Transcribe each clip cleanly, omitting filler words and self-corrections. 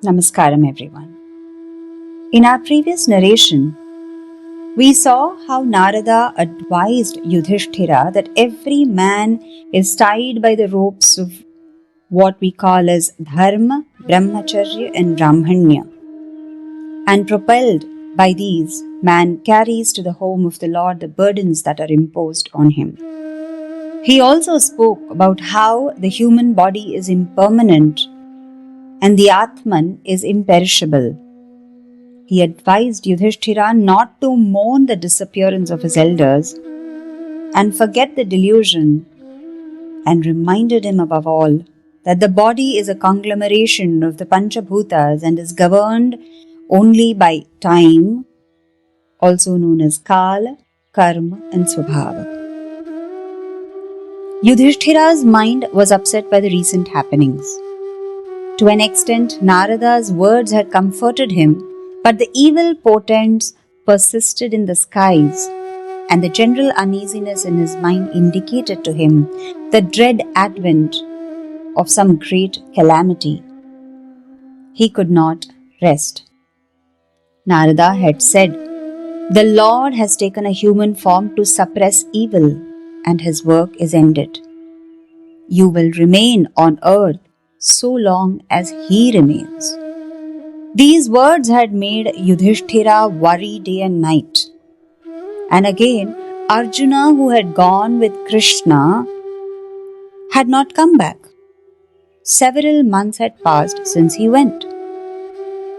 Namaskaram, everyone. In our previous narration, we saw how Narada advised Yudhishthira that every man is tied by the ropes of what we call as Dharma, Brahmacharya, and Brahmanya, and propelled by these, man carries to the home of the Lord the burdens that are imposed on him. He also spoke about how the human body is impermanent and the Atman is imperishable. He advised Yudhishthira not to mourn the disappearance of his elders and forget the delusion, and reminded him above all that the body is a conglomeration of the Panchabhutas and is governed only by time, also known as Kala, Karma, and Swabhava. Yudhishthira's mind was upset by the recent happenings. To an extent, Narada's words had comforted him, but the evil portents persisted in the skies, and the general uneasiness in his mind indicated to him the dread advent of some great calamity. He could not rest. Narada had said, "The Lord has taken a human form to suppress evil, and his work is ended. You will remain on earth so long as he remains." These words had made Yudhishthira worry day and night. And again, Arjuna, who had gone with Krishna, had not come back. Several months had passed since he went.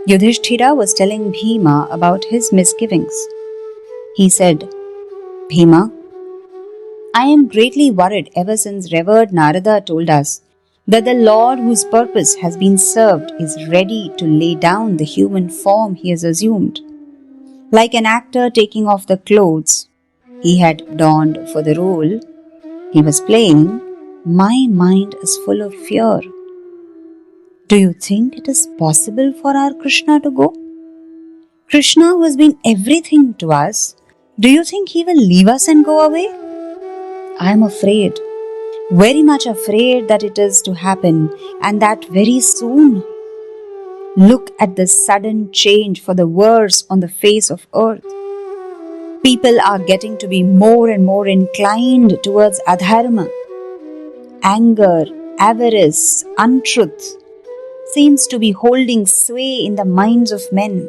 Yudhishthira was telling Bhima about his misgivings. He said, "Bhima, I am greatly worried ever since Revered Narada told us that the Lord whose purpose has been served is ready to lay down the human form he has assumed. Like an actor taking off the clothes he had donned for the role he was playing, my mind is full of fear. Do you think it is possible for our Krishna to go? Krishna, who has been everything to us, do you think he will leave us and go away? I am afraid, very much afraid that it is to happen, and that very soon. Look at the sudden change for the worse on the face of earth. People are getting to be more and more inclined towards adharma. Anger, avarice, untruth seems to be holding sway in the minds of men.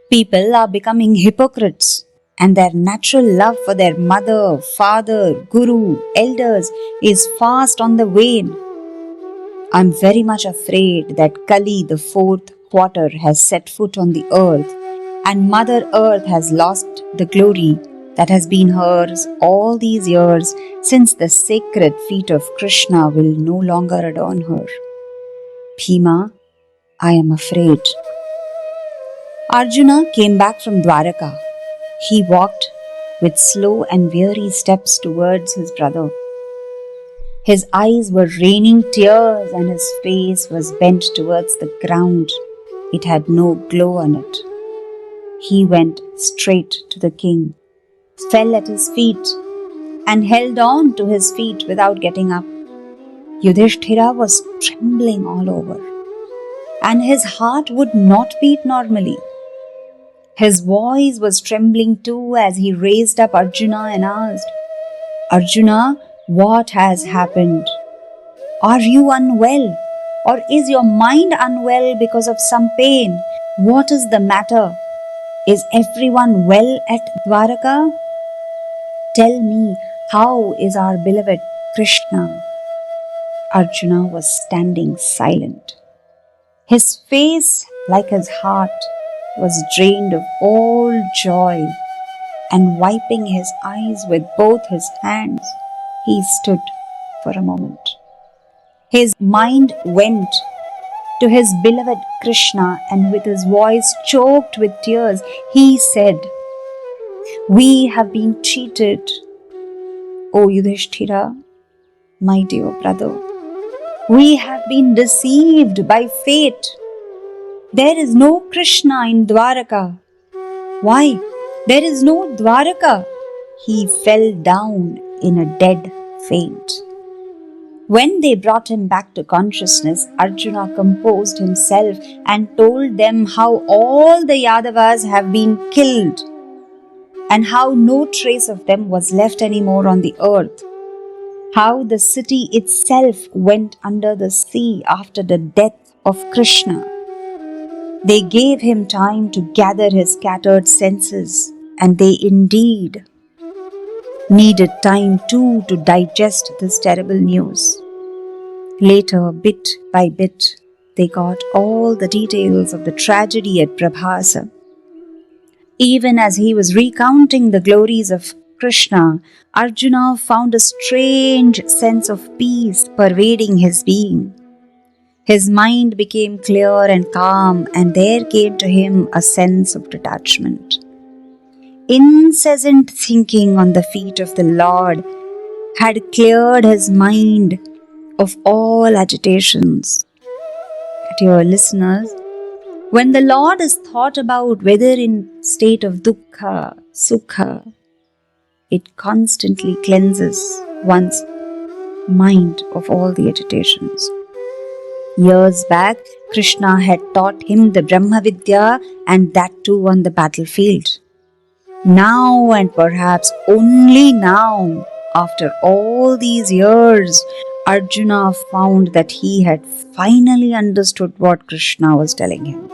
People are becoming hypocrites, and their natural love for their mother, father, guru, elders is fast on the wane. I'm very much afraid that Kali, the fourth quarter, has set foot on the earth, and Mother Earth has lost the glory that has been hers all these years, since the sacred feet of Krishna will no longer adorn her. Bhima, I am afraid." Arjuna came back from Dwaraka. He walked with slow and weary steps towards his brother. His eyes were raining tears and his face was bent towards the ground. It had no glow on it. He went straight to the king, fell at his feet, and held on to his feet without getting up. Yudhishthira was trembling all over, and his heart would not beat normally. His voice was trembling too as he raised up Arjuna and asked, "Arjuna, what has happened? Are you unwell? Or is your mind unwell because of some pain? What is the matter? Is everyone well at Dwaraka? Tell me, how is our beloved Krishna?" Arjuna was standing silent. His face, like his heart, was drained of all joy, and wiping his eyes with both his hands, he stood for a moment. His mind went to his beloved Krishna, and with his voice choked with tears, he said, "We have been cheated, O Yudhishthira, my dear brother. We have been deceived by fate. There is no Krishna in Dwaraka. Why? There is no Dwaraka." He fell down in a dead faint. When they brought him back to consciousness, Arjuna composed himself and told them how all the Yadavas have been killed and how no trace of them was left anymore on the earth. How the city itself went under the sea after the death of Krishna. They gave him time to gather his scattered senses, and they indeed needed time too to digest this terrible news. Later, bit by bit, they got all the details of the tragedy at Prabhasa. Even as he was recounting the glories of Krishna, Arjuna found a strange sense of peace pervading his being. His mind became clear and calm, and there came to him a sense of detachment. Incessant thinking on the feet of the Lord had cleared his mind of all agitations. Dear listeners, when the Lord is thought about, whether in state of dukkha, sukha, it constantly cleanses one's mind of all the agitations. Years back, Krishna had taught him the Brahma Vidya, and that too on the battlefield. Now, and perhaps only now, after all these years, Arjuna found that he had finally understood what Krishna was telling him.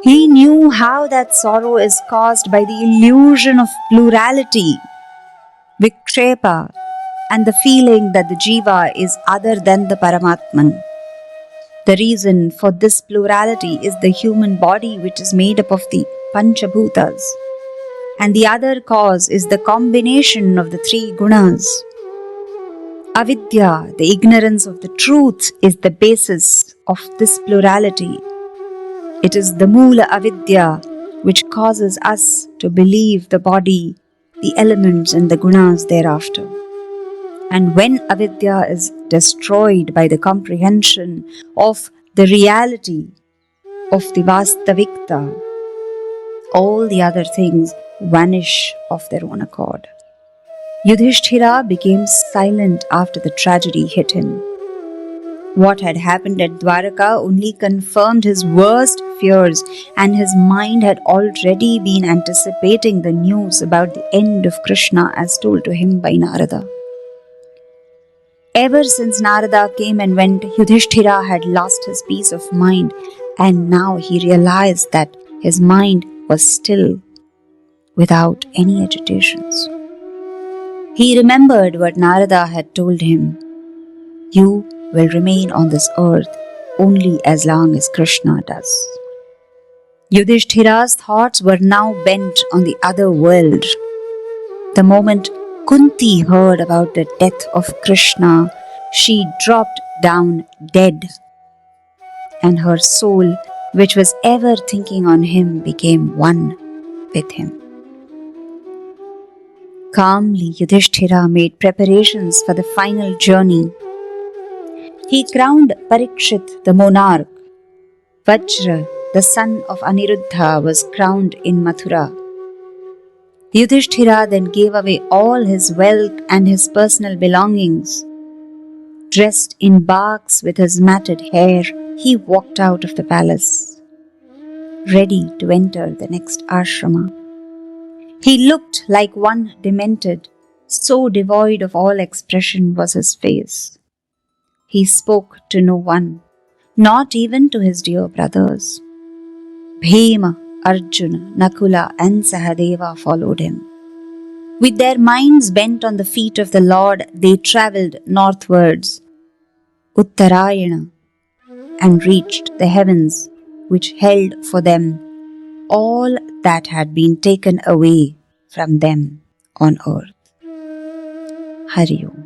He knew how that sorrow is caused by the illusion of plurality, Vikshrepa, and the feeling that the Jiva is other than the Paramatman. The reason for this plurality is the human body, which is made up of the Panchabhutas. And the other cause is the combination of the three gunas. Avidya, the ignorance of the truth, is the basis of this plurality. It is the Moola Avidya which causes us to believe the body, the elements and the gunas thereafter. And when Avidya is destroyed by the comprehension of the reality of the Vastavikta, all the other things vanish of their own accord. Yudhishthira became silent after the tragedy hit him. What had happened at Dwaraka only confirmed his worst fears, and his mind had already been anticipating the news about the end of Krishna as told to him by Narada. Ever since Narada came and went, Yudhishthira had lost his peace of mind, and now he realized that his mind was still, without any agitations. He remembered what Narada had told him. You will remain on this earth only as long as Krishna does. Yudhishthira's thoughts were now bent on the other world. The moment Kunti heard about the death of Krishna, she dropped down dead, and her soul, which was ever thinking on him, became one with him. Calmly, Yudhishthira made preparations for the final journey. He crowned Parikshit the monarch. Vajra, the son of Aniruddha, was crowned in Mathura. Yudhishthira then gave away all his wealth and his personal belongings. Dressed in barks with his matted hair, he walked out of the palace, ready to enter the next ashrama. He looked like one demented, so devoid of all expression was his face. He spoke to no one, not even to his dear brothers. Bhima, Arjuna, Nakula and Sahadeva followed him. With their minds bent on the feet of the Lord, they travelled northwards, Uttarayana, and reached the heavens, which held for them all that had been taken away from them on earth. Hari Om.